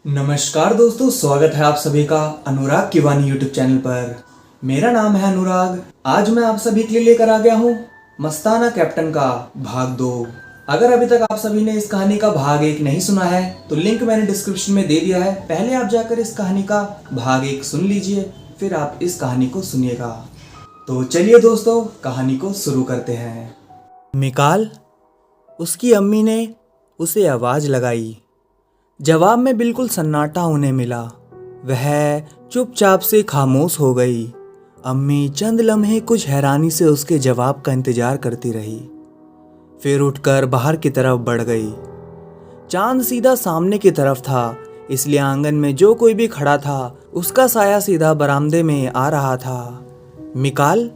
नमस्कार दोस्तों, स्वागत है आप सभी का अनुराग की वाणी यूट्यूब चैनल पर। मेरा नाम है अनुराग। आज मैं आप सभी के लिए लेकर आ गया हूँ मस्ताना कैप्टन का भाग 2। अगर अभी तक आप सभी ने इस कहानी का भाग 1 नहीं सुना है तो लिंक मैंने डिस्क्रिप्शन में दे दिया है। पहले आप जाकर इस कहानी का भाग 1 सुन लीजिए, फिर आप इस कहानी को सुनिएगा। तो चलिए दोस्तों, कहानी को शुरू करते हैं। मिकाल, उसकी अम्मी ने उसे आवाज लगाई। जवाब में बिल्कुल सन्नाटा उन्हें मिला। वह चुपचाप से खामोश हो गई। अम्मी चंद लम्हे कुछ हैरानी से उसके जवाब का इंतजार करती रही, फिर उठकर बाहर की तरफ बढ़ गई। चांद सीधा सामने की तरफ था, इसलिए आंगन में जो कोई भी खड़ा था उसका साया सीधा बरामदे में आ रहा था। मिकाल,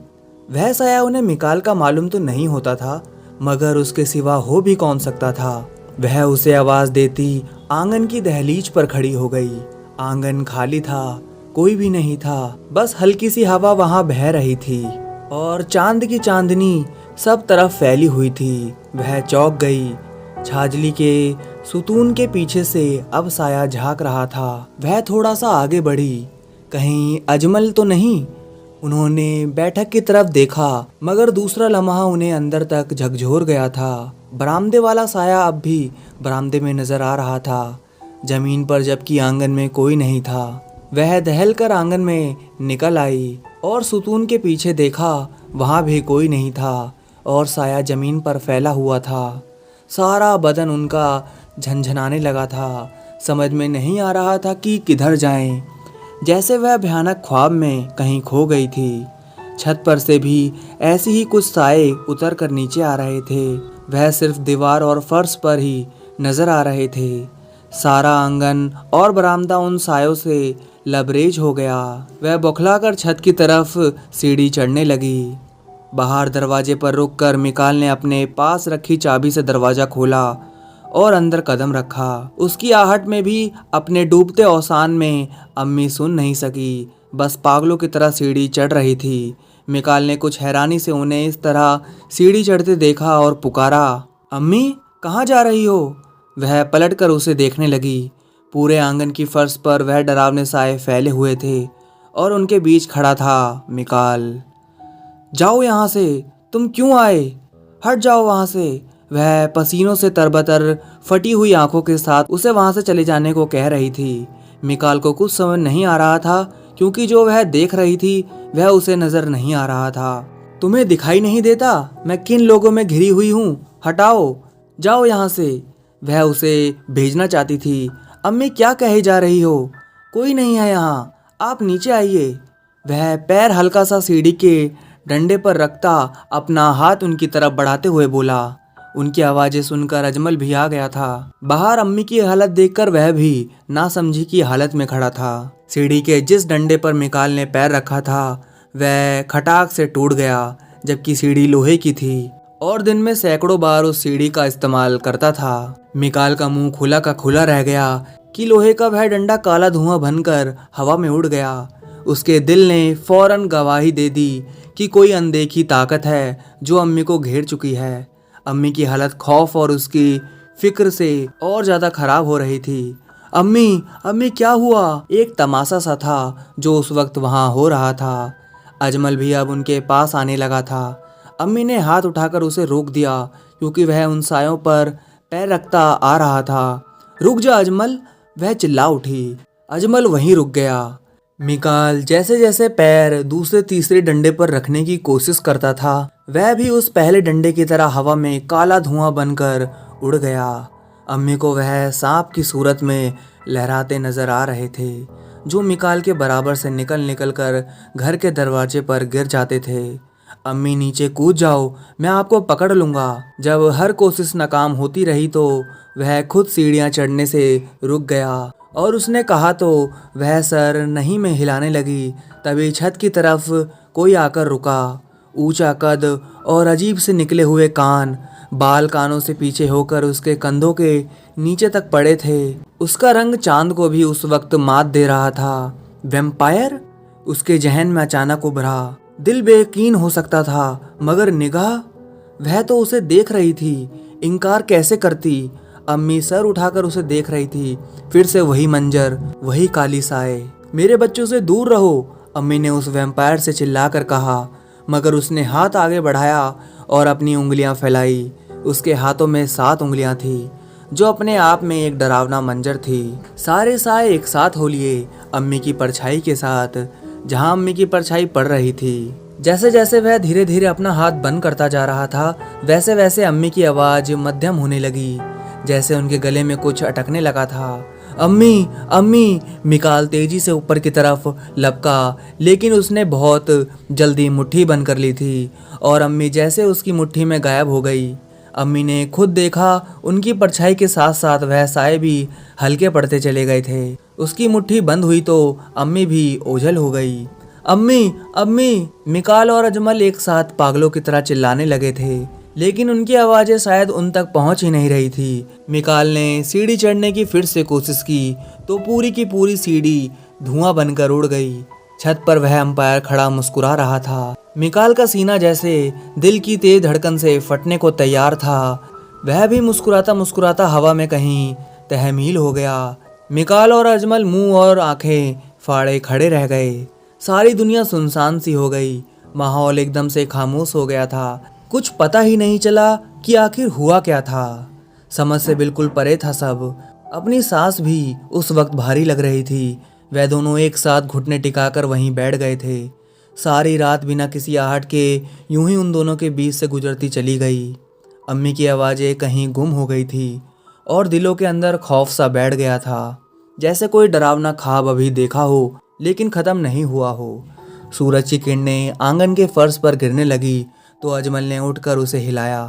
वह साया उन्हें मिकाल का मालूम तो नहीं होता था, मगर उसके सिवा हो भी कौन सकता था। वह उसे आवाज देती आंगन की दहलीज पर खड़ी हो गई। आंगन खाली था, कोई भी नहीं था, बस हल्की सी हवा वहां बह रही थी और चांद की चांदनी सब तरफ फैली हुई थी। वह चौंक गई। छाजली के सुतून के पीछे से अब साया झांक रहा था। वह थोड़ा सा आगे बढ़ी, कहीं अजमल तो नहीं। उन्होंने बैठक की तरफ देखा, मगर दूसरा लम्हा उन्हें अंदर तक झकझोर गया था। बरामदे वाला साया अब भी बरामदे में नजर आ रहा था, जमीन पर, जबकि आंगन में कोई नहीं था। वह दहल कर आंगन में निकल आई और सुतून के पीछे देखा, वहां भी कोई नहीं था और साया जमीन पर फैला हुआ था। सारा बदन उनका झनझनाने लगा था। समझ में नहीं आ रहा था कि किधर जाएं, जैसे वह भयानक ख्वाब में कहीं खो गई थी। छत पर से भी ऐसे ही कुछ साए उतर कर नीचे आ रहे थे। वह सिर्फ दीवार और फर्श पर ही नजर आ रहे थे। सारा आंगन और बरामदा उन सायों से लबरेज हो गया। वह बौखलाकर छत की तरफ सीढ़ी चढ़ने लगी। बाहर दरवाजे पर रुककर मिकाल ने अपने पास रखी चाबी से दरवाजा खोला और अंदर कदम रखा। उसकी आहट में भी अपने डूबते अवसान में अम्मी सुन नहीं सकी, बस पागलों की तरह सीढ़ी चढ़ रही थी। मिकाल ने कुछ हैरानी से उन्हें इस तरह सीढ़ी चढ़ते देखा और पुकारा, अम्मी, कहाँ जा रही हो? वह पलटकर उसे देखने लगी। पूरे आंगन की फर्श पर वह डरावने साए फैले हुए थे और उनके बीच खड़ा था मिकाल। जाओ यहाँ से, तुम क्यों आए? हट जाओ वहाँ से। वह पसीनों से तरबतर फटी हुई आंखों के साथ उसे वहां से चले जाने को कह रही थी। मिकाल को कुछ समझ नहीं आ रहा था, क्योंकि जो वह देख रही थी वह उसे नजर नहीं आ रहा था। तुम्हें दिखाई नहीं देता मैं किन लोगों में घिरी हुई हूँ? हटाओ, जाओ यहाँ से। वह उसे भेजना चाहती थी। अम्मी, क्या कहे जा रही हो? कोई नहीं है यहाँ, आप नीचे आइए। वह पैर हल्का सा सीढ़ी के डंडे पर रखता अपना हाथ उनकी तरफ बढ़ाते हुए बोला। उनकी आवाजें सुनकर अजमल भी आ गया था। बाहर अम्मी की हालत देखकर वह भी नासमझी की हालत में खड़ा था। सीढ़ी के जिस डंडे पर मिकाल ने पैर रखा था वह खटाक से टूट गया, जबकि सीढ़ी लोहे की थी और दिन में सैकड़ों बार उस सीढ़ी का इस्तेमाल करता था। मिकाल का मुंह खुला का खुला रह गया कि लोहे का वह डंडा काला धुआं बनकर हवा में उड़ गया। उसके दिल ने फौरन गवाही दे दी कि कोई अनदेखी ताकत है जो अम्मी को घेर चुकी है। अम्मी की हालत खौफ और उसकी फिक्र से और ज्यादा खराब हो रही थी। अम्मी, अम्मी, क्या हुआ? एक तमाशा सा था जो उस वक्त वहां हो रहा था। अजमल भी अब उनके पास आने लगा था। अम्मी ने हाथ उठाकर उसे रोक दिया, क्योंकि वह उन सायों पर पैर रखता आ रहा था। रुक जा अजमल, वह चिल्ला उठी। अजमल वहीं रुक गया। मिकाल जैसे जैसे पैर दूसरे तीसरे डंडे पर रखने की कोशिश करता था, वह भी उस पहले डंडे की तरह हवा में काला धुआं बनकर उड़ गया। अम्मी को वह सांप की सूरत में लहराते नजर आ रहे थे, जो मिकाल के बराबर से निकल निकल कर घर के दरवाजे पर गिर जाते थे। अम्मी, नीचे कूद जाओ, मैं आपको पकड़ लूंगा। जब हर कोशिश नाकाम होती रही तो वह खुद सीढ़ियां चढ़ने से रुक गया और उसने कहा तो वह सर नहीं में हिलाने लगी। तभी छत की तरफ कोई आकर रुका। ऊंचा कद और अजीब से निकले हुए कान, बाल कानों से पीछे होकर उसके कंधों के नीचे तक पड़े थे। उसका रंग चांद को भी उस वक्त मात दे रहा था। वैम्पायर? उसके जहन में अचानक उभरा। दिल बेयकीन हो सकता था, मगर निगाह, वह तो उसे देख रही थी, इनकार कैसे करती? अम्मी सर उठाकर उसे देख रही थी। फिर से वही मंजर, वही काली साए। मेरे बच्चों से दूर रहो, अम्मी ने उस वैम्पायर से चिल्लाकर कहा, मगर उसने हाथ आगे बढ़ाया और अपनी उंगलियां फैलाई। उसके हाथों में 7 उंगलियां थी, जो अपने आप में एक डरावना मंजर थी। सारे साए एक साथ हो लिए अम्मी की परछाई के साथ, जहां अम्मी की परछाई पड़ रही थी। जैसे जैसे वह धीरे धीरे अपना हाथ बंद करता जा रहा था, वैसे वैसे अम्मी की आवाज मध्यम होने लगी, जैसे उनके गले में कुछ अटकने लगा था। अम्मी अम्मी, मिकाल तेजी से ऊपर की तरफ लपका, लेकिन उसने बहुत जल्दी मुट्ठी बंद कर ली थी और अम्मी जैसे उसकी मुट्ठी में गायब हो गई। अम्मी ने खुद देखा, उनकी परछाई के साथ साथ वह साए भी हल्के पड़ते चले गए थे। उसकी मुट्ठी बंद हुई तो अम्मी भी ओझल हो गई। अम्मी अम्मी, मिकाल और अजमल एक साथ पागलों की तरह चिल्लाने लगे थे, लेकिन उनकी आवाजें शायद उन तक पहुंच ही नहीं रही थी। मिकाल ने सीढ़ी चढ़ने की फिर से कोशिश की तो पूरी की पूरी सीढ़ी धुआं बनकर उड़ गई। छत पर वह अंपायर खड़ा मुस्कुरा रहा था। मिकाल का सीना जैसे दिल की तेज धड़कन से फटने को तैयार था। वह भी मुस्कुराता मुस्कुराता हवा में कहीं तहमील हो गया। मिकाल और अजमल मुंह और आंखें फाड़े खड़े रह गए। सारी दुनिया सुनसान सी हो गई। माहौल एकदम से खामोश हो गया था। कुछ पता ही नहीं चला कि आखिर हुआ क्या था। समझ से बिल्कुल परे था सब। अपनी सांस भी उस वक्त भारी लग रही थी। वह दोनों एक साथ घुटने टिकाकर वहीं बैठ गए थे। सारी रात बिना किसी आहट के यूं ही उन दोनों के बीच से गुजरती चली गई। अम्मी की आवाज़ें कहीं गुम हो गई थी और दिलों के अंदर खौफ सा बैठ गया था, जैसे कोई डरावना ख्वाब अभी देखा हो लेकिन ख़त्म नहीं हुआ हो। सूरज की किरणें आंगन के फर्श पर गिरने लगी तो अजमल ने उठकर उसे हिलाया।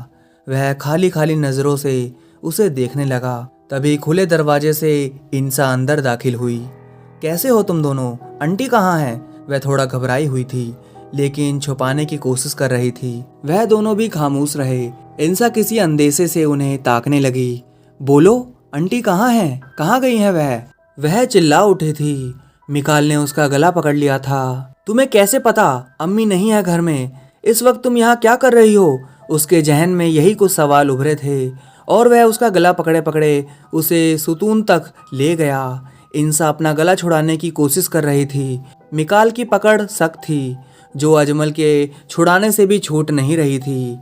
वह खाली खाली नज़रों से उसे देखने लगा। तभी खुले दरवाजे से इंसा अंदर दाखिल हुई। कैसे हो तुम दोनों? आंटी कहाँ हैं? वह थोड़ा घबराई हुई थी, लेकिन छुपाने की कोशिश कर रही थी। वह दोनों भी खामोश रहे। इंसा किसी अंदेशे से उन्हें ताकने लगी। बोलो, आंटी कहाँ हैं? कहाँ गई हैं वह? वह चिल्ला उठी थी। मिकाल ने उसका गला पकड़ लिया था। तुम्हें कैसे पता अम्मी नहीं है घर में? इस वक्त तुम यहाँ क्या कर रही हो? उसके जहन में यही कुछ सवाल उभरे थे और वह उसका गला पकड़े पकड़े उसे सुतून तक ले गया। इंसा अपना गला छुड़ाने की कोशिश कर रही थी। मिकाल की पकड़ सख्त थी, जो अजमल के छुड़ाने से भी छूट नहीं रही थी।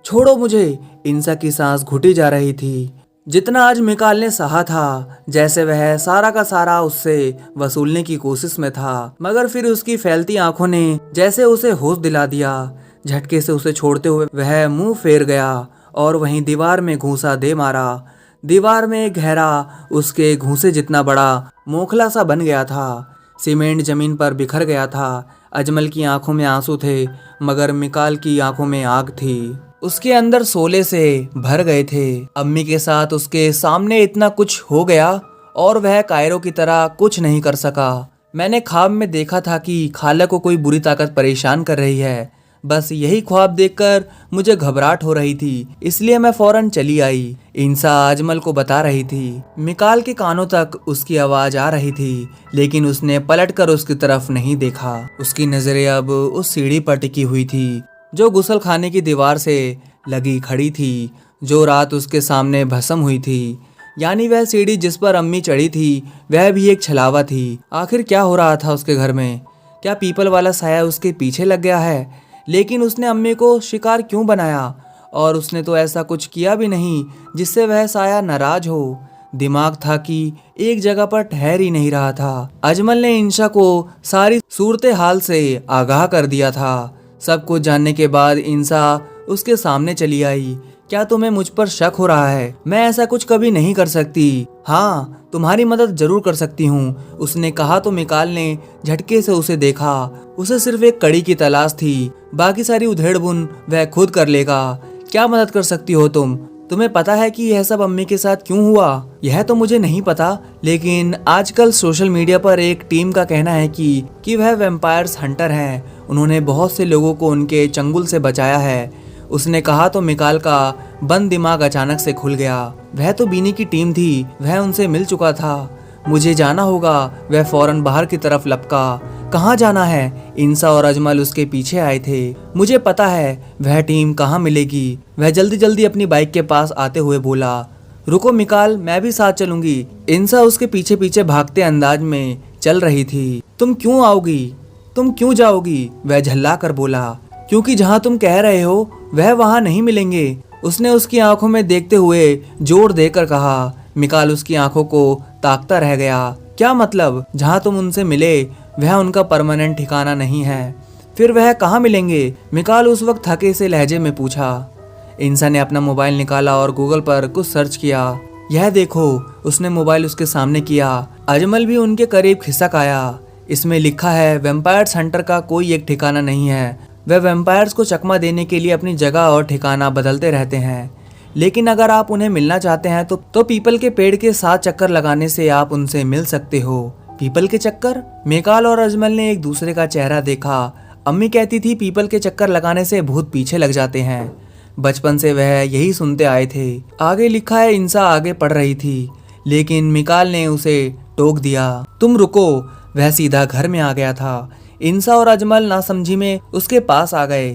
छोड़ो मुझे, इंसा की सांस घुटी जा रही थी। जितना आज मिकाल ने सहा था, जैसे वह सारा का सारा उससे वसूलने की कोशिश में था, मगर फिर उसकी फैलती आंखों ने जैसे उसे होश दिला दिया। झटके से उसे छोड़ते हुए वह मुंह फेर गया और वहीं दीवार में घूंसा दे मारा। दीवार में गहरा, उसके घूंसे जितना बड़ा मोखला सा बन गया था। सीमेंट जमीन पर बिखर गया था। अजमल की आंखों में आंसू थे, मगर मिकाल की आंखों में आग थी। उसके अंदर शोले से भर गए थे। अम्मी के साथ उसके सामने इतना कुछ हो गया और वह कायरों की तरह कुछ नहीं कर सका। मैंने ख्वाब में देखा था कि खाला को कोई बुरी ताकत परेशान कर रही है। बस यही ख्वाब देखकर मुझे घबराहट हो रही थी, इसलिए मैं फौरन चली आई। इंसा अजमल को बता रही थी। मिकाल के कानों तक उसकी आवाज आ रही थी, लेकिन उसने पलटकर उसकी तरफ नहीं देखा। उसकी नजरें अब उस सीढ़ी पर टिकी हुई थी जो गुसल खाने की दीवार से लगी खड़ी थी, जो रात उसके सामने भस्म हुई थी। यानी वह सीढ़ी जिस पर अम्मी चढ़ी थी, वह भी एक छलावा थी। आखिर क्या हो रहा था उसके घर में? क्या पीपल वाला साया उसके पीछे लग गया है? लेकिन उसने अम्मी को शिकार क्यों बनाया? और उसने तो ऐसा कुछ किया भी नहीं जिससे वह साया नाराज हो। दिमाग था कि एक जगह पर ठहर ही नहीं रहा था। अजमल ने इंशा को सारी सूरत हाल से आगाह कर दिया था। सब कुछ जानने के बाद इंसा उसके सामने चली आई। क्या तुम्हें मुझ पर शक हो रहा है? मैं ऐसा कुछ कभी नहीं कर सकती। हाँ, तुम्हारी मदद जरूर कर सकती हूँ, उसने कहा तो मिकाल ने झटके से उसे देखा। उसे सिर्फ एक कड़ी की तलाश थी, बाकी सारी उधेड़ बुन वह खुद कर लेगा। क्या मदद कर सकती हो तुम? तुम्हें पता है कि यह सब अम्मी के साथ क्यों हुआ? यह तो मुझे नहीं पता, लेकिन आजकल सोशल मीडिया पर एक टीम का कहना है कि वह वैम्पायर्स हंटर हैं। उन्होंने बहुत से लोगों को उनके चंगुल से बचाया है, उसने कहा तो मिकाल का बंद दिमाग अचानक से खुल गया। वह तो बीनी की टीम थी, वह उनसे मिल चुका था। मुझे जाना होगा। वह फौरन बाहर की तरफ लपका। कहाँ जाना है? इंसा और अजमल उसके पीछे आए थे। मुझे पता है वह टीम कहाँ मिलेगी। वह जल्दी जल्दी अपनी बाइक के पास आते हुए बोला। रुको मिकाल, मैं भी साथ चलूंगी। इंसा उसके पीछे पीछे भागते अंदाज में चल रही थी। तुम क्यों आओगी, तुम क्यों जाओगी, वह झल्ला कर बोला। क्योंकि जहाँ तुम कह रहे हो वह वहाँ नहीं मिलेंगे, उसने उसकी आंखों में देखते हुए जोर देकर कहा। मिकाल उसकी आंखों को ताकता रह गया। क्या मतलब, जहाँ तुम उनसे मिले वह उनका परमानेंट ठिकाना नहीं है, फिर वह कहाँ मिलेंगे? मिकाल उस वक्त थके से लहजे में पूछा। इंसान ने अपना मोबाइल निकाला और गूगल पर कुछ सर्च किया। यह देखो, उसने मोबाइल उसके सामने किया। अजमल भी उनके करीब खिसक आया। इसमें लिखा है वैम्पायर्स हंटर का कोई एक ठिकाना नहीं है, वे वैम्पायर्स को चकमा देने के लिए अपनी जगह और ठिकाना बदलते रहते हैं। लेकिन अगर आप उन्हें मिलना चाहते हैं तो पीपल के पेड़ के 7 चक्कर लगाने से आप उनसे मिल सकते हो। पीपल के चक्कर? मिकाल और अजमल ने एक दूसरे का चेहरा देखा। अम्मी कहती थी पीपल के चक्कर लगाने से भूत पीछे लग जाते हैं। बचपन से वह यही सुनते आए थे। आगे लिखा है। इंसा आगे पढ़ रही थी, लेकिन मिकाल ने उसे टोक दिया। तुम रुको। वह सीधा घर में आ गया था। इंसा और अजमल नासमझी में उसके पास आ गए।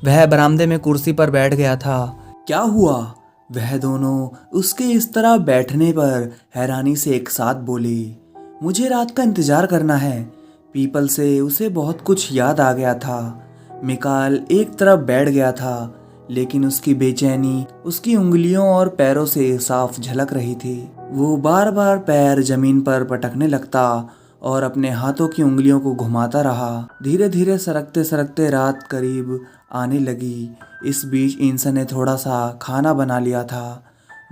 वह बरामदे में कुर्सी पर बैठ गया था। क्या हुआ? वह दोनों उसके इस तरह बैठने पर हैरानी से एक साथ बोले। मुझे रात का इंतजार करना है। पीपल से उसे बहुत कुछ याद आ गया था। मिकाल एक तरफ बैठ गया था, लेकिन उसकी बेचैनी उसकी उंगलियों और पैरों से साफ झलक रही थी। वो बार बार पैर जमीन पर पटकने लगता और अपने हाथों की उंगलियों को घुमाता रहा। धीरे धीरे सरकते सरकते रात करीब आने लगी। इस बीच इंसा ने थोड़ा सा खाना बना लिया था,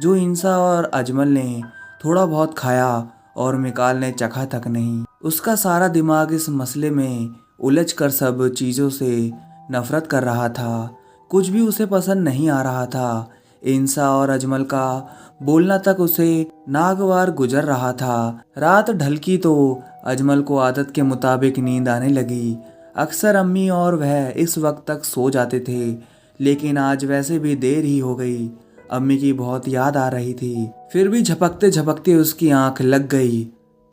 जो इंसा और अजमल ने थोड़ा बहुत खाया और मिकाल ने चखा तक नहीं। उसका सारा दिमाग इस मसले में उलझ कर सब चीज़ों से नफरत कर रहा था। कुछ भी उसे पसंद नहीं आ रहा था। इंसा और अजमल का बोलना तक उसे नागवार गुजर रहा था। रात ढलकी तो अजमल को आदत के मुताबिक नींद आने लगी। अक्सर अम्मी और वह इस वक्त तक सो जाते थे, लेकिन आज वैसे भी देर ही हो गई। अम्मी की बहुत याद आ रही थी। फिर भी झपकते झपकते उसकी आंख लग गई।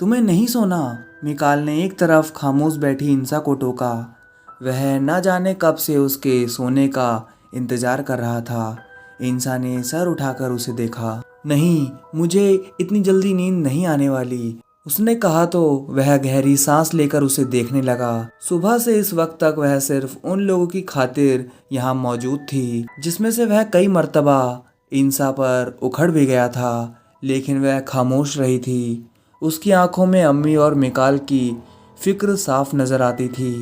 तुम्हें नहीं सोना? मिकाल ने एक तरफ खामोश बैठी इंसा को टोका। वह न जाने कब से उसके सोने का इंतजार कर रहा था। इंसा ने सर उठाकर उसे देखा। नहीं, मुझे इतनी जल्दी नींद नहीं आने वाली, उसने कहा तो वह गहरी सांस लेकर उसे देखने लगा। सुबह से इस वक्त तक वह सिर्फ उन लोगों की खातिर यहाँ मौजूद थी, जिसमें से वह कई मर्तबा इंसा पर उखड़ भी गया था, लेकिन वह खामोश रही थी। उसकी आंखों में अम्मी और मिकाल की फिक्र साफ नजर आती थी।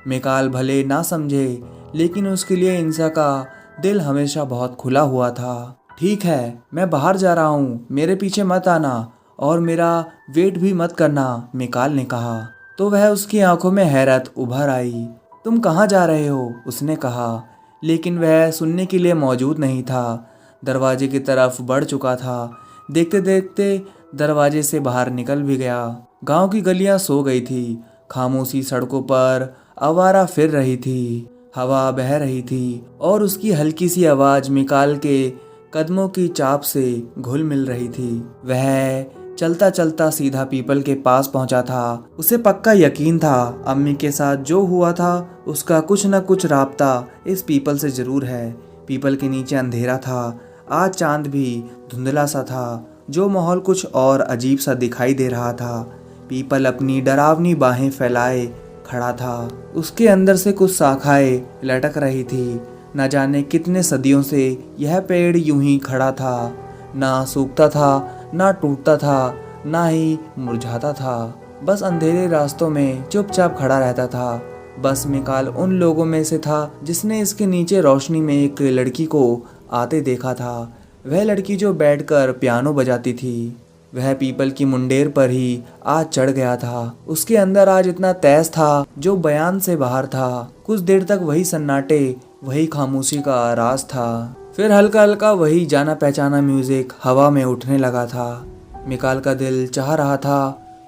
मिकाल भले ना समझे, लेकिन उसके लिए इंसा का दिल हमेशा बहुत खुला हुआ था। ठीक है, मैं बाहर जा रहा हूँ, मेरे पीछे मत आना और मेरा वेट भी मत करना, मिकाल ने कहा। तो वह उसकी आंखों में हैरत उभर आई। तुम कहाँ जा रहे हो? उसने कहा, लेकिन वह सुनने के लिए मौजूद नहीं था। दरवाजे की तरफ बढ़ चुका था। देखते देखते दरवाजे से बाहर निकल भी गया। गांव की गलियां सो गई थी। खामोशी सड़कों पर आवारा फिर रही थी। हवा बह रही थी और उसकी हल्की सी आवाज मिकाल के कदमों की चाप से घुल मिल रही थी। वह चलता चलता सीधा पीपल के पास पहुंचा था। उसे पक्का यकीन था अम्मी के साथ जो हुआ था उसका कुछ न कुछ राब्ता इस पीपल से जरूर है। पीपल के नीचे अंधेरा था। आज चांद भी धुंधला सा था, जो माहौल कुछ और अजीब सा दिखाई दे रहा था। पीपल अपनी डरावनी बाहें फैलाए खड़ा था। उसके अंदर से कुछ शाखाएं लटक रही थी। न जाने कितने सदियों से यह पेड़ यूं ही खड़ा था, ना सूखता था, ना टूटता था, ना ही मुरझाता था। बस अंधेरे रास्तों में चुपचाप खड़ा रहता था। बस मिकाल उन लोगों में से था जिसने इसके नीचे रोशनी में एक लड़की को आते देखा था। वह लड़की जो बैठकर पियानो बजाती थी। वह पीपल की मुंडेर पर ही आज चढ़ गया था। उसके अंदर आज इतना तेज था जो बयान से बाहर था। कुछ देर तक वही सन्नाटे, वही खामोशी का राज था। फिर हल्का हल्का वही जाना पहचाना म्यूजिक हवा में उठने लगा था। मिकाल का दिल चाह रहा था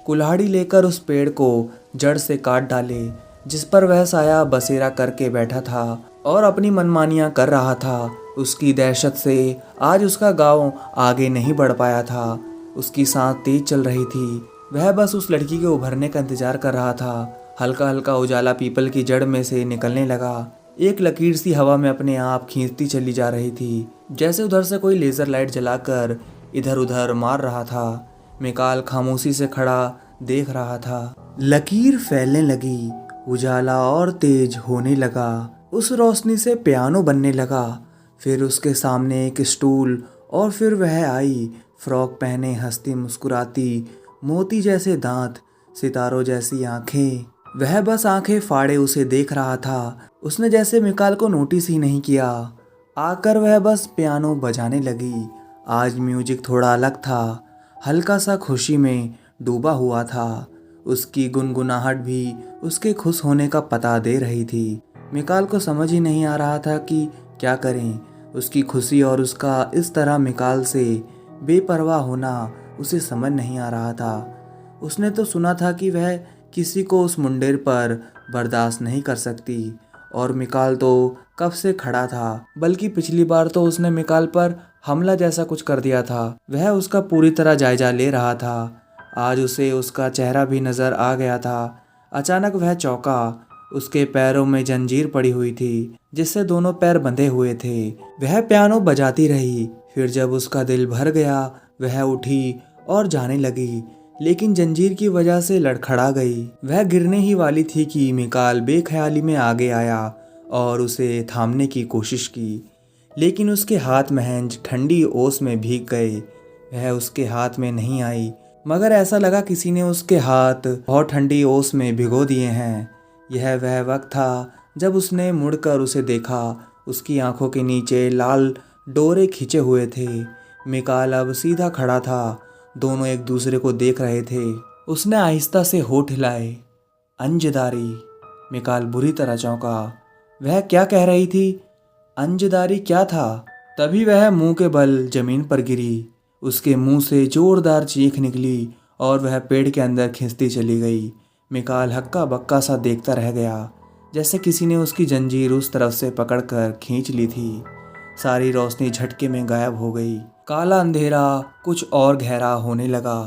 कुल्हाड़ी लेकर उस पेड़ को जड़ से काट डाले, जिस पर वह साया बसेरा करके बैठा था और अपनी मनमानियां कर रहा था। उसकी दहशत से आज उसका गांव आगे नहीं बढ़ पाया था। उसकी सांस तेज चल रही थी। वह बस उस लड़की के उभरने का इंतजार कर रहा था। हल्का हल्का उजाला पीपल की जड़ में से निकलने लगा। एक लकीर सी हवा में अपने आप खींचती चली जा रही थी, जैसे उधर से कोई लेजर लाइट जलाकर इधर उधर मार रहा था। मिकाल खामोशी से खड़ा देख रहा था। लकीर फैलने लगी, उजाला और तेज होने लगा। उस रोशनी से पियानो बनने लगा। फिर उसके सामने एक स्टूल और फिर वह आई, फ्रॉक पहने, हंसती मुस्कुराती, मोती जैसे दांत, सितारों जैसी आंखें। वह बस आंखें फाड़े उसे देख रहा था। उसने जैसे मिकाल को नोटिस ही नहीं किया। आकर वह बस पियानो बजाने लगी। आज म्यूजिक थोड़ा अलग था, हल्का सा खुशी में डूबा हुआ था। उसकी गुनगुनाहट भी उसके खुश होने का पता दे रही थी। मिकाल को समझ ही नहीं आ रहा था कि क्या करें। उसकी खुशी और उसका इस तरह मिकाल से बेपरवाह होना उसे समझ नहीं आ रहा था। उसने तो सुना था कि वह किसी को उस मुंडेर पर बर्दाश्त नहीं कर सकती, और मिकाल तो कब से खड़ा था। बल्कि पिछली बार तो उसने मिकाल पर हमला जैसा कुछ कर दिया था। वह उसका पूरी तरह जायजा ले रहा था। आज उसे उसका चेहरा भी नजर आ गया था। अचानक वह चौंका। उसके पैरों में जंजीर पड़ी हुई थी, जिससे दोनों पैर बंधे हुए थे। वह पियानो बजाती रही। फिर जब उसका दिल भर गया, वह उठी और जाने लगी, लेकिन जंजीर की वजह से लड़खड़ा गई। वह गिरने ही वाली थी कि मिकाल बेख्याली में आगे आया और उसे थामने की कोशिश की, लेकिन उसके हाथ महज ठंडी ओस में भीग गए। वह उसके हाथ में नहीं आई, मगर ऐसा लगा किसी ने उसके हाथ बहुत ठंडी ओस में भिगो दिए हैं। यह वह वक्त था जब उसने मुड़कर उसे देखा। उसकी आंखों के नीचे लाल डोरे खिंचे हुए थे। मिकाल अब सीधा खड़ा था। दोनों एक दूसरे को देख रहे थे। उसने आहिस्ता से होठ हिलाए। अंजदारी। मिकाल बुरी तरह चौंका। वह क्या कह रही थी? अंजदारी क्या था? तभी वह मुंह के बल जमीन पर गिरी। उसके मुंह से जोरदार चीख निकली और वह पेड़ के अंदर खिंचती चली गई। मिकाल हक्का बक्का सा देखता रह गया, जैसे किसी ने उसकी जंजीर उस तरफ से पकड़कर खींच ली थी। सारी रोशनी झटके में गायब हो गई। काला अंधेरा कुछ और गहरा होने लगा।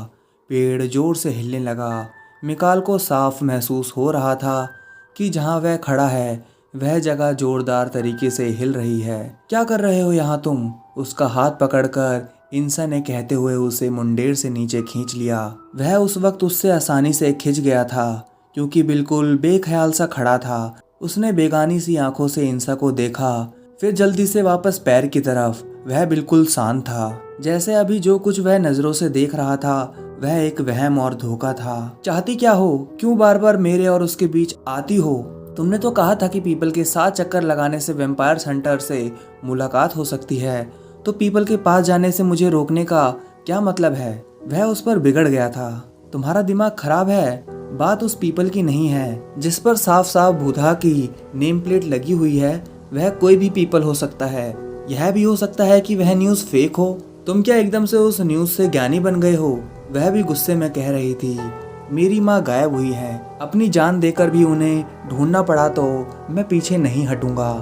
पेड़ जोर से हिलने लगा। मिकाल को साफ महसूस हो रहा था कि जहाँ वह खड़ा है वह जगह जोरदार तरीके से हिल रही है। क्या कर रहे हो यहाँ तुम? उसका हाथ पकड़कर इंसा ने कहते हुए उसे मुंडेर से नीचे खींच लिया। वह उस वक्त उससे आसानी से खिंच गया था, क्योंकि बिल्कुल बेख्याल सा खड़ा था। उसने बेगानी सी आंखों से इंसा को देखा, फिर जल्दी से वापस पैर की तरफ। वह बिल्कुल शांत था, जैसे अभी जो कुछ वह नजरों से देख रहा था वह एक वहम और धोखा था। चाहती क्या हो? क्यों बार बार मेरे और उसके बीच आती हो? तुमने तो कहा था कि पीपल के 7 चक्कर लगाने से वैम्पायर हंटर से मुलाकात हो सकती है, तो पीपल के पास जाने से मुझे रोकने का क्या मतलब है? वह उस पर बिगड़ गया था। तुम्हारा दिमाग खराब है। बात उस पीपल की नहीं है जिस पर साफ साफ बुधा की नेम प्लेट लगी हुई है। वह कोई भी पीपल हो सकता है। यह भी हो सकता है कि वह न्यूज़ फेक हो। तुम क्या एकदम से उस न्यूज़ से ज्ञानी बन गए हो? वह भी गुस्से में कह रही थी। मेरी माँ गायब हुई है। अपनी जान देकर भी उन्हें ढूंढना पड़ा तो मैं पीछे नहीं हटूंगा,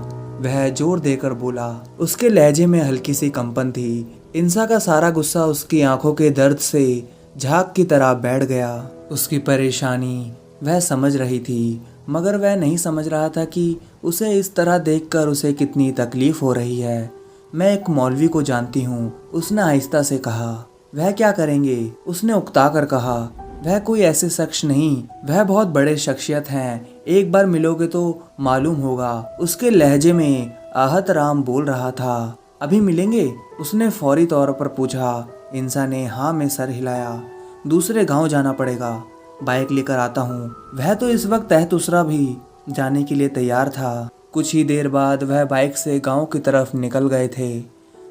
वह जोर देकर बोला। उसके लहजे में हल्की सी कंपन थी। इंसा का सारा गुस्सा उसकी आंखों के दर्द से झाग की तरह बैठ गया। उसकी परेशानी वह समझ रही थी, मगर वह नहीं समझ रहा था कि उसे इस तरह देखकर उसे कितनी तकलीफ हो रही है। मैं एक मौलवी को जानती हूँ, उसने आहिस्ता से कहा। वह क्या करेंगे? उसने उकता कर कहा। वह कोई ऐसे शख्स नहीं, वह बहुत बड़े शख्सियत हैं। एक बार मिलोगे तो मालूम होगा। उसके लहजे में आहत राम बोल रहा था। अभी मिलेंगे? उसने फौरी तौर पर पूछा। इंसान ने हाँ में सर हिलाया। दूसरे गांव जाना पड़ेगा, बाइक लेकर आता हूँ। वह तो इस वक्त तहतुसरा भी जाने के लिए तैयार था। कुछ ही देर बाद वह बाइक से गांव की तरफ निकल गए थे।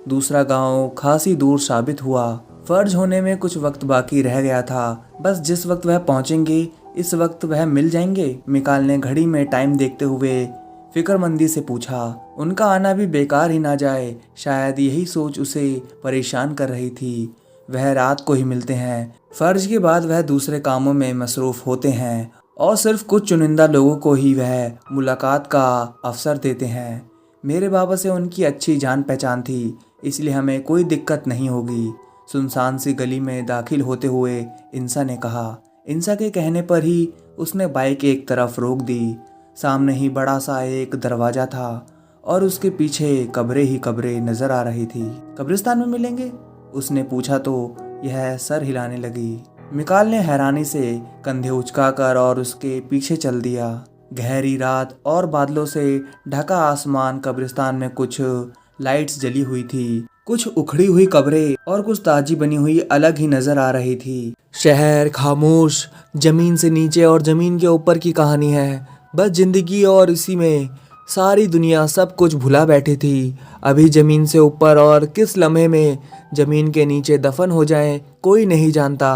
दूसरा गांव खासी दूर साबित हुआ। फर्ज होने में कुछ वक्त बाकी रह गया था। बस जिस वक्त वह पहुंचेंगे इस वक्त वह मिल जाएंगे। मिकाल ने घड़ी में टाइम देखते हुए फिक्रमंदी से पूछा। उनका आना भी बेकार ही ना जाए, शायद यही सोच उसे परेशान कर रही थी। वह रात को ही मिलते हैं। फर्ज के बाद वह दूसरे कामों में मसरूफ होते हैं और सिर्फ कुछ चुनिंदा लोगों को ही वह मुलाकात का अवसर देते हैं। मेरे बाबा से उनकी अच्छी जान पहचान थी, इसलिए हमें कोई दिक्कत नहीं होगी। सुनसान सी गली में दाखिल होते हुए इंसा ने कहा। इंसा के कहने पर ही उसने बाइक एक तरफ रोक दी। सामने ही बड़ा सा एक दरवाजा था और उसके पीछे कब्रें ही कब्रें नजर आ रही थी। कब्रिस्तान में मिलेंगे? उसने पूछा तो यह सर हिलाने लगी। मिकाल ने हैरानी से कंधे उचकाकर और उसके पीछे चल दिया। गहरी रात और बादलों से ढका आसमान, कब्रिस्तान में कुछ लाइट्स जली हुई थी, कुछ उखड़ी हुई कब्रें और कुछ ताजी बनी हुई अलग ही नजर आ रही थी। शहर खामोश, जमीन से नीचे और जमीन के ऊपर की कहानी है, बस जिंदगी और इसी में सारी दुनिया सब कुछ भुला बैठी थी। अभी जमीन से ऊपर और किस लम्हे में जमीन के नीचे दफन हो जाए कोई नहीं जानता।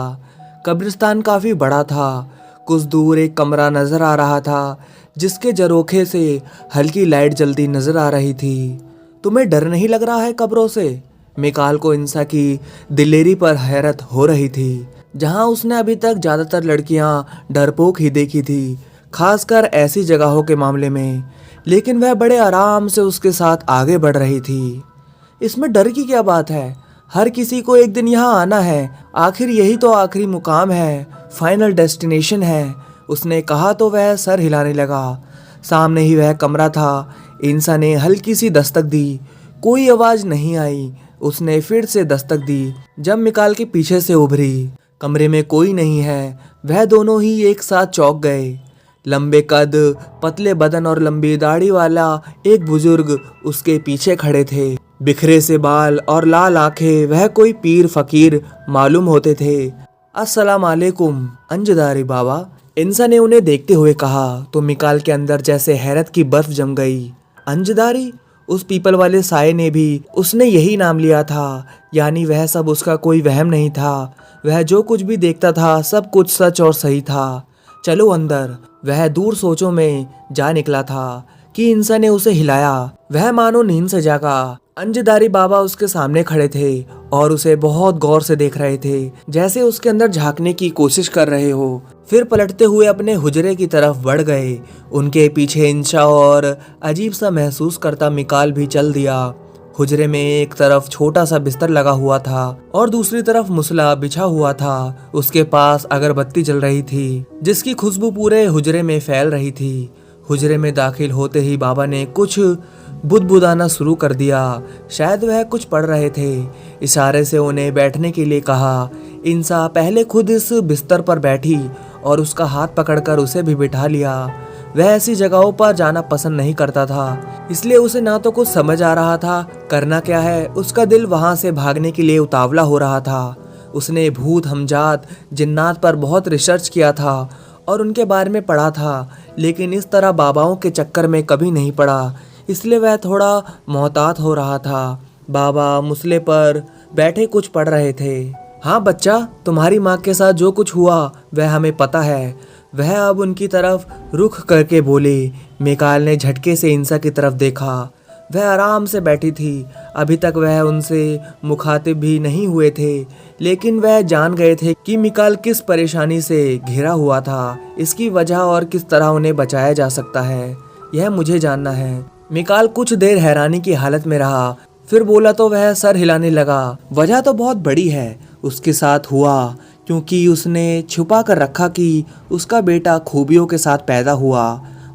कब्रिस्तान काफी बड़ा था। कुछ दूर एक कमरा नजर आ रहा था जिसके झरोखे से हल्की लाइट जलती नजर आ रही थी। तुम्हें डर नहीं लग रहा है कब्रों से? मिकाल को इंसा की दिलेरी पर हैरत हो रही थी। जहां उसने अभी तक ज्यादातर लड़कियां डरपोक ही देखी थी, खासकर ऐसी जगहों के मामले में, लेकिन वह बड़े आराम से उसके साथ आगे बढ़ रही थी। इसमें डर की क्या बात है? हर किसी को एक दिन यहाँ आना है, आखिर यही तो आखिरी मुकाम है, फाइनल डेस्टिनेशन है, उसने कहा तो वह सर हिलाने लगा। सामने ही वह कमरा था। इंसा ने हल्की सी दस्तक दी, कोई आवाज नहीं आई। उसने फिर से दस्तक दी। जब मिकाल के पीछे से उभरी, कमरे में कोई नहीं है। वह दोनों ही एक साथ चौंक गए। लंबे कद, पतले बदन और लंबी दाढ़ी वाला एक बुजुर्ग उसके पीछे खड़े थे। बिखरे से बाल और लाल आंखें, वह कोई पीर फकीर मालूम होते थे। अस्सलाम वालेकुम अंजदारी बाबा, इंसा ने उन्हें देखते हुए कहा तो मिकाल के अंदर जैसे हैरत की बर्फ जम गई। अंजदारी? उस पीपल वाले साये ने भी उसने यही नाम लिया था, यानी वह सब उसका कोई वहम नहीं था। वह जो कुछ भी देखता था सब कुछ सच और सही था। चलो अंदर। वह दूर सोचों में जा निकला था कि इंसा ने उसे हिलाया। वह मानो नींद से जागा। अंजदारी बाबा उसके सामने खड़े थे और उसे बहुत गौर से देख रहे थे, जैसे उसके अंदर झांकने की कोशिश कर रहे हो। फिर पलटते हुए अपने हुजरे की तरफ बढ़ गए। उनके पीछे इंशा और अजीब सा महसूस करता मिकाल भी चल दिया। हुजरे में एक तरफ छोटा सा बिस्तर लगा हुआ था और दूसरी तरफ मुसला बिछा हुआ था। उसके पास अगरबत्ती जल रही थी जिसकी खुशबू पूरे हुजरे में फैल रही थी। हुजरे में दाखिल होते ही बाबा ने कुछ बुदबुदाना शुरू कर दिया। शायद वह कुछ पढ़ रहे थे। इशारे से उन्हें बैठने के लिए कहा। इंसा पहले खुद इस बिस्तर पर बैठी और उसका हाथ पकड़कर उसे भी बिठा लिया। वह ऐसी जगहों पर जाना पसंद नहीं करता था, इसलिए उसे ना तो कुछ समझ आ रहा था करना क्या है। उसका दिल वहां से भागने के लिए उतावला हो रहा था। उसने भूत, हमजात, जिन्नात पर बहुत रिसर्च किया था और उनके बारे में पढ़ा था, लेकिन इस तरह बाबाओं के चक्कर में कभी नहीं पड़ा, इसलिए वह थोड़ा मोहतात हो रहा था। बाबा मुसले पर बैठे कुछ पढ़ रहे थे। हाँ बच्चा, तुम्हारी माँ के साथ जो कुछ हुआ वह हमें पता है। वह अब उनकी तरफ रुख करके बोले। मिकाल ने झटके से इंसा की तरफ देखा। वह आराम से बैठी थी। अभी तक वह उनसे मुखातिब भी नहीं हुए थे, लेकिन वह जान गए थे कि मिकाल किस परेशानी से घिरा हुआ था, इसकी वजह और किस तरह उन्हें बचाया जा सकता है, यह मुझे जानना है। मिकाल कुछ देर हैरानी की हालत में रहा, फिर बोला तो वह सर हिलाने लगा। वजह तो बहुत बड़ी है। उसके साथ हुआ क्योंकि उसने छुपा कर रखा कि उसका बेटा खूबियों के साथ पैदा हुआ।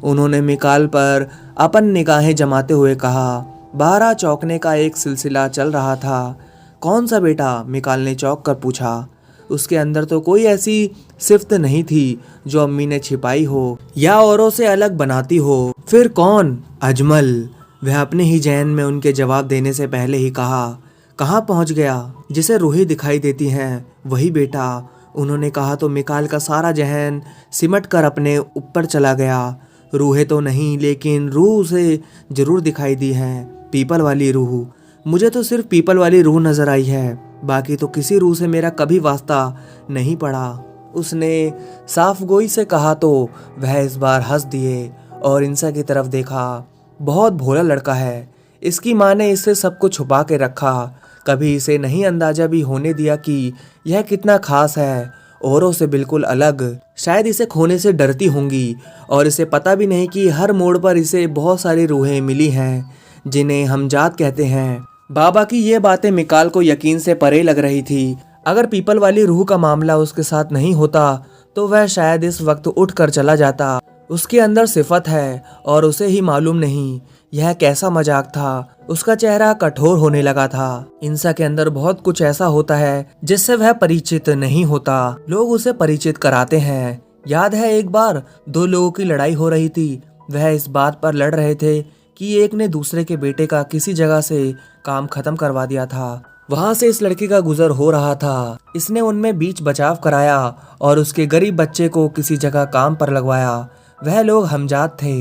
उन्होंने मिकाल पर अपन निगाहें जमाते हुए कहा। बारह चौंकने का एक सिलसिला चल रहा था। कौन सा बेटा? मिकाल ने चौंक कर पूछा। उसके अंदर तो कोई ऐसी सिफ्त नहीं थी जो अम्मी ने छिपाई हो या औरों से अलग बनाती हो। फिर कौन? अजमल। वह अपने ही जहन में उनके जवाब देने से पहले ही कहा। कहाँ पहुँच गया? जिसे रूहें दिखाई देती हैं वही बेटा। उन्होंने कहा तो मिकाल का सारा जहन सिमट कर अपने ऊपर चला गया। रूहें तो नहीं, लेकिन रूह उसे जरूर दिखाई दी है। पीपल वाली रूह। मुझे तो सिर्फ पीपल वाली रूह नजर आई है, बाकी तो किसी रूह से मेरा कभी वास्ता नहीं पड़ा। उसने साफ गोई से कहा तो वह इस बार हंस दिए और इंसा की तरफ देखा। बहुत भोला लड़का है। इसकी माँ ने इससे सब कुछ छुपा के रखा, कभी इसे नहीं अंदाजा भी होने दिया कि यह कितना खास है, औरों से बिल्कुल अलग। शायद इसे खोने से डरती होंगी और इसे पता भी नहीं कि हर मोड़ पर इसे बहुत सारी रूहें मिली हैं जिन्हें हमजात कहते हैं। बाबा की ये बातें मिकाल को यकीन से परे लग रही थी। अगर पीपल वाली रूह का मामला उसके साथ नहीं होता तो वह शायद इस वक्त उठ कर चला जाता। उसके अंदर सिफत है और उसे ही मालूम नहीं, यह कैसा मजाक था। उसका चेहरा कठोर होने लगा था। इंसा के अंदर बहुत कुछ ऐसा होता है जिससे वह परिचित नहीं होता। लोग उसे परिचित कराते हैं। याद है एक बार दो लोगों की लड़ाई हो रही थी। वह इस बात पर लड़ रहे थे कि एक ने दूसरे के बेटे का किसी जगह से काम खत्म करवा दिया था। वहां से इस लड़के का गुजर हो रहा था। इसने उनमें बीच बचाव कराया और उसके गरीब बच्चे को किसी जगह काम पर लगवाया। वह लोग हमजात थे।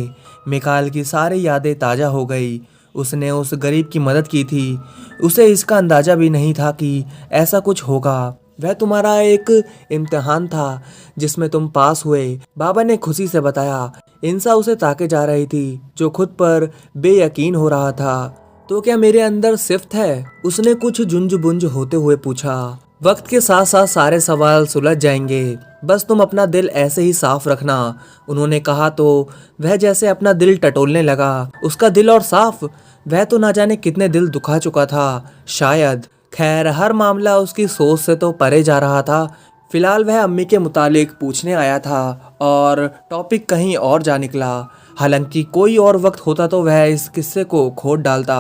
मिकाल की सारी यादें ताजा हो गई। उसने उस गरीब की मदद की थी। उसे इसका अंदाजा भी नहीं था कि ऐसा कुछ होगा। वह तुम्हारा एक इम्तिहान था जिसमें तुम पास हुए, बाबा ने खुशी से बताया। इंसा उसे ताके जा रही थी जो खुद पर बेयकीन हो रहा था। तो क्या मेरे अंदर सिफ्त है? उसने कुछ जुंज बुंज होते हुए पूछा। वक्त के साथ साथ सारे सवाल सुलझ जाएंगे, बस तुम अपना दिल ऐसे ही साफ रखना, उन्होंने कहा। तो वह जैसे अपना दिल टटोलने लगा। उसका दिल और साफ? वह तो ना जाने कितने दिल दुखा चुका था शायद। खैर, हर मामला उसकी सोच से तो परे जा रहा था। फिलहाल वह अम्मी के मुतालिक पूछने आया था और टॉपिक कहीं और जा निकला। हालांकि कोई और वक्त होता तो वह इस किस्से को खोद डालता,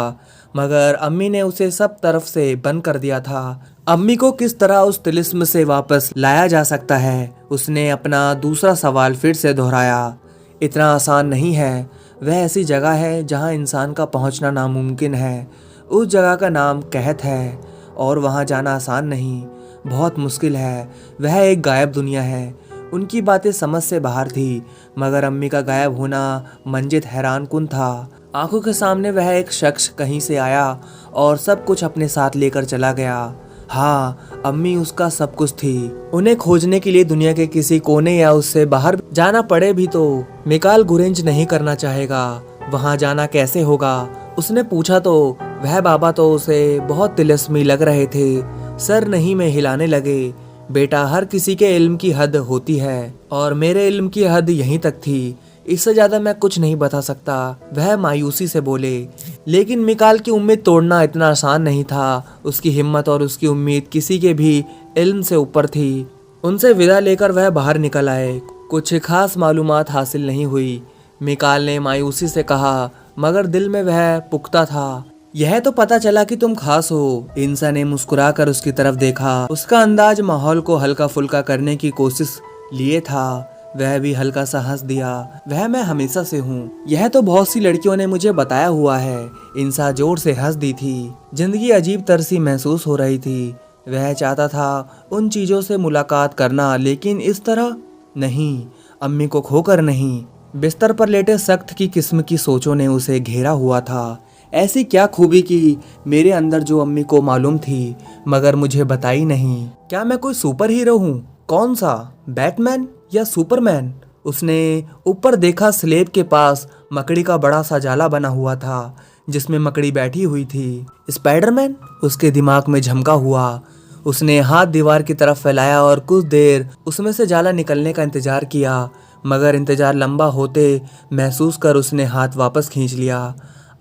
मगर अम्मी ने उसे सब तरफ से बंद कर दिया था। अम्मी को किस तरह उस तिलिस्म से वापस लाया जा सकता है? उसने अपना दूसरा सवाल फिर से दोहराया। इतना आसान नहीं है। वह ऐसी जगह है जहां इंसान का पहुंचना नामुमकिन है। उस जगह का नाम कहत है और वहां जाना आसान नहीं, बहुत मुश्किल है। वह एक गायब दुनिया है। उनकी बातें समझ से बाहर थी, मगर अम्मी का गायब होना मंजित हैरान कुन था। आंखों के सामने वह एक शख्स कहीं से आया और सब कुछ अपने साथ लेकर चला गया। हाँ, अम्मी उसका सब कुछ थी। उन्हें खोजने के लिए दुनिया के किसी कोने या उससे बाहर जाना पड़े भी तो मिकाल गुरेंज नहीं करना चाहेगा। वहां जाना कैसे होगा? उसने पूछा तो वह बाबा तो उसे बहुत तिलिस्मी लग रहे थे। सर नहीं में हिलाने लगे। बेटा, हर किसी के इल्म की हद होती है और मेरे इल्म की हद यहीं तक थी। इससे ज्यादा मैं कुछ नहीं बता सकता, वह मायूसी से बोले। लेकिन मिकाल की उम्मीद तोड़ना इतना आसान नहीं था। उसकी हिम्मत और उसकी उम्मीद किसी के भी इल्म से ऊपर थी। उनसे विदा लेकर वह बाहर निकल आए। कुछ खास मालूमात हासिल नहीं हुई, मिकाल ने मायूसी से कहा, मगर दिल में वह पुख्ता था। यह तो पता चला कि तुम खास हो। इंसा ने मुस्कुराकर उसकी तरफ देखा। उसका अंदाज माहौल को हल्का फुल्का करने की कोशिश लिए था। वह भी हल्का सा हंस दिया। वह मैं हमेशा से हूँ, यह तो बहुत सी लड़कियों ने मुझे बताया हुआ है। इंसा जोर से हंस दी थी। जिंदगी अजीब तरसी महसूस हो रही थी। वह चाहता था उन चीजों से मुलाकात करना, लेकिन इस तरह नहीं, अम्मी को खोकर नहीं। बिस्तर पर लेटे सख्त की किस्म की सोचों ने उसे घेरा हुआ था। ऐसी क्या खूबी की मेरे अंदर जो अम्मी को मालूम थी मगर मुझे बताई नहीं? क्या मैं कोई सुपर हीरो हूँ? कौन सा, बैटमैन या सुपरमैन? उसने ऊपर देखा। स्लेब के पास मकड़ी का बड़ा सा जाला बना हुआ था जिसमें मकड़ी बैठी हुई थी। स्पाइडरमैन उसके दिमाग में झमका हुआ। उसने हाथ दीवार की तरफ फैलाया और कुछ देर उसमें से जाला निकलने का इंतजार किया, मगर इंतजार लंबा होते महसूस कर उसने हाथ वापस खींच लिया।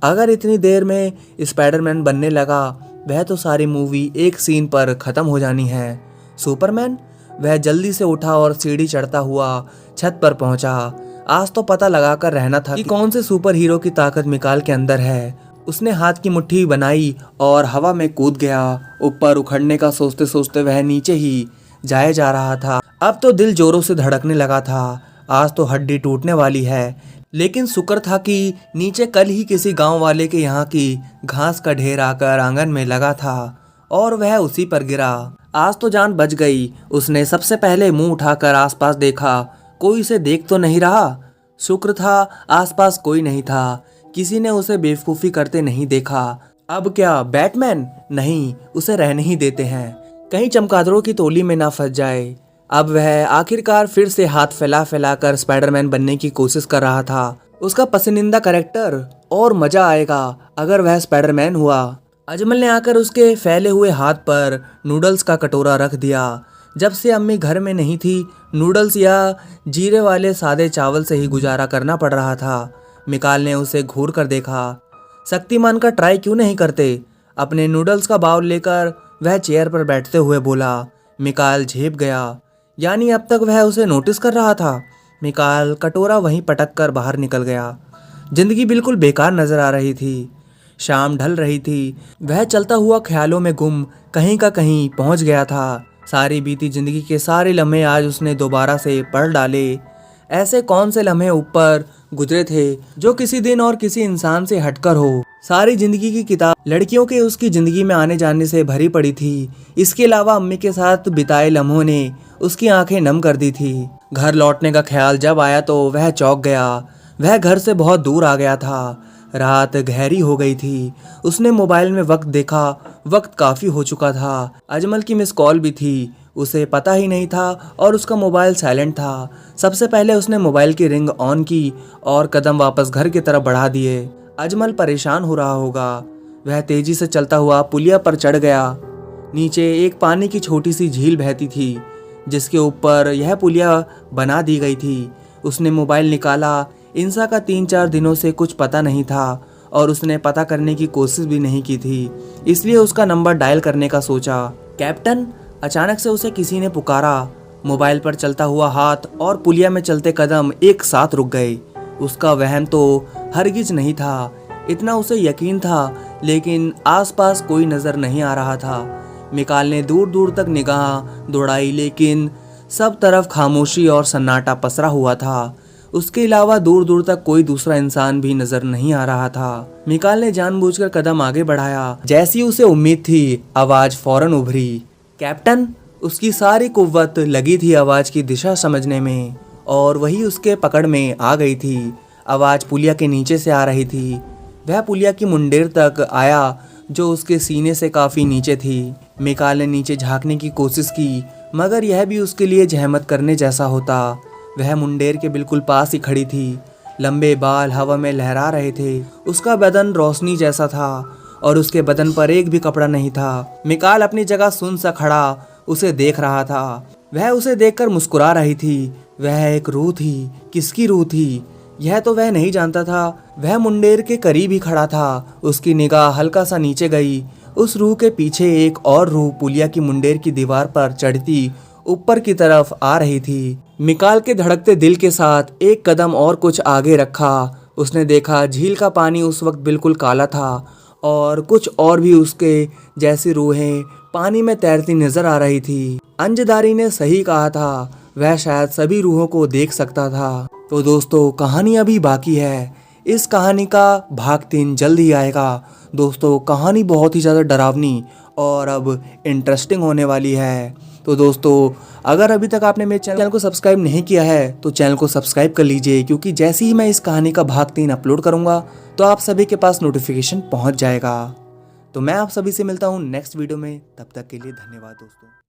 अगर इतनी देर में स्पाइडरमैन बनने लगा, वह तो सारी मूवी एक सीन पर खत्म हो जानी है। सुपरमैन? वह जल्दी से उठा और सीढ़ी चढ़ता हुआ छत पर पहुंचा। आज तो पता लगाकर रहना था कि कौन से सुपर हीरो की ताकत मिकाल के अंदर है। उसने हाथ की मुट्ठी बनाई और हवा में कूद गया। ऊपर उखड़ने का सोचते सोचते वह नीचे ही जाए जा रहा था। अब तो दिल जोरों से धड़कने लगा था। आज तो हड्डी टूटने वाली है। लेकिन शुक्र था कि नीचे कल ही किसी गांव वाले के यहाँ की घास का ढेर आकर आंगन में लगा था और वह उसी पर गिरा। आज तो जान बच गई। उसने सबसे पहले मुंह उठाकर आसपास देखा। कोई उसे देख तो नहीं रहा। शुक्र था आसपास कोई नहीं था। किसी ने उसे बेवकूफ़ी करते नहीं देखा। अब क्या बैटमैन? नहीं, उसे रहने ही देते हैं, कहीं चमगादड़ों की टोली में ना फंस जाए। अब वह आखिरकार फिर से हाथ फैला फैला कर स्पाइडरमैन बनने की कोशिश कर रहा था। उसका पसंदीदा कैरेक्टर। और मजा आएगा अगर वह स्पाइडरमैन हुआ। अजमल ने आकर उसके फैले हुए हाथ पर नूडल्स का कटोरा रख दिया। जब से अम्मी घर में नहीं थी, नूडल्स या जीरे वाले सादे चावल से ही गुजारा करना पड़ रहा था। मिकाल ने उसे घूर कर देखा। शक्तिमान का ट्राई क्यों नहीं करते? अपने नूडल्स का बाउल लेकर वह चेयर पर बैठते हुए बोला। मिकाल झेप गया। यानी अब तक वह उसे नोटिस कर रहा था। मिकाल कटोरा वहीं पटक कर बाहर निकल गया। जिंदगी बिल्कुल बेकार नजर आ रही थी। शाम ढल रही थी। वह चलता हुआ ख्यालों में गुम कहीं का कहीं पहुंच गया था। सारी बीती जिंदगी के सारे लम्हे आज उसने दोबारा से पढ़ डाले। ऐसे कौन से लम्हे ऊपर गुजरे थे जो किसी दिन और किसी इंसान से हटकर हो। सारी जिंदगी की किताब लड़कियों के उसकी जिंदगी में आने जाने से भरी पड़ी थी। इसके अलावा अम्मी के साथ बिताए लम्हों ने उसकी आंखें नम कर दी थी। घर लौटने का ख्याल जब आया तो वह चौंक गया। वह घर से बहुत दूर आ गया था। रात गहरी हो गई थी। उसने मोबाइल में वक्त देखा। वक्त काफी हो चुका था। अजमल की मिस कॉल भी थी। उसे पता ही नहीं था और उसका मोबाइल साइलेंट था। सबसे पहले उसने मोबाइल की रिंग ऑन की और कदम वापस घर की तरफ बढ़ा दिए। अजमल परेशान हो रहा होगा। वह तेजी से चलता हुआ पुलिया पर चढ़ गया। नीचे एक पानी की छोटी सी झील बहती थी जिसके ऊपर यह पुलिया बना दी गई थी। उसने मोबाइल निकाला। इंसा का 3-4 दिनों से कुछ पता नहीं था और उसने पता करने की कोशिश भी नहीं की थी, इसलिए उसका नंबर डायल करने का सोचा। कैप्टन, अचानक से उसे किसी ने पुकारा। मोबाइल पर चलता हुआ हाथ और पुलिया में चलते कदम एक साथ रुक गए। उसका वहम तो हरगिज नहीं था, इतना उसे यकीन था, लेकिन आसपास कोई नजर नहीं आ रहा था। मिकाल ने दूर दूर तक निगाह दौड़ाई, लेकिन सब तरफ खामोशी और सन्नाटा पसरा हुआ था। उसके अलावा दूर दूर तक कोई दूसरा इंसान भी नजर नहीं आ रहा था। मिकाल ने जानबूझकर कदम आगे बढ़ाया। जैसी उसे उम्मीद थी, आवाज फौरन उभरी। कैप्टन। उसकी सारी कुव्वत लगी थी आवाज की दिशा समझने में और वही उसके पकड़ में आ गई थी। आवाज पुलिया के नीचे से आ रही थी। वह पुलिया की मुंडेर तक आया जो उसके सीने से काफी नीचे थी। मिकाल ने नीचे झांकने की कोशिश की, मगर यह भी उसके लिए जहमत करने जैसा होता। वह मुंडेर के बिल्कुल पास ही खड़ी थी। लंबे बाल हवा में लहरा रहे थे। उसका बदन रोशनी जैसा था और उसके बदन पर एक भी कपड़ा नहीं था। मिकाल अपनी जगह सुन सा खड़ा उसे देख रहा था। वह उसे देखकर मुस्कुरा रही थी। वह एक रूह थी। किसकी रूह थी यह तो वह नहीं जानता था। वह मुंडेर के करीब ही खड़ा था। उसकी निगाह हल्का सा नीचे गई। उस रूह के पीछे एक और रूह पुलिया की मुंडेर की दीवार पर चढ़ती ऊपर की तरफ आ रही थी। मिकाल के धड़कते दिल के साथ एक कदम और कुछ आगे रखा। उसने देखा झील का पानी उस वक्त बिल्कुल काला था और कुछ और भी उसके जैसी रूहें पानी में तैरती नजर आ रही थी। अंजदारी ने सही कहा था, वह शायद सभी रूहों को देख सकता था। तो दोस्तों, कहानी अभी बाकी है। इस कहानी का भाग 3 जल्द ही आएगा। दोस्तों, कहानी बहुत ही ज़्यादा डरावनी और अब इंटरेस्टिंग होने वाली है। तो दोस्तों, अगर अभी तक आपने मेरे चैनल को सब्सक्राइब नहीं किया है तो चैनल को सब्सक्राइब कर लीजिए, क्योंकि जैसे ही मैं इस कहानी का भाग 3 अपलोड करूंगा तो आप सभी के पास नोटिफिकेशन पहुंच जाएगा। तो मैं आप सभी से मिलता हूं नेक्स्ट वीडियो में। तब तक के लिए धन्यवाद दोस्तों।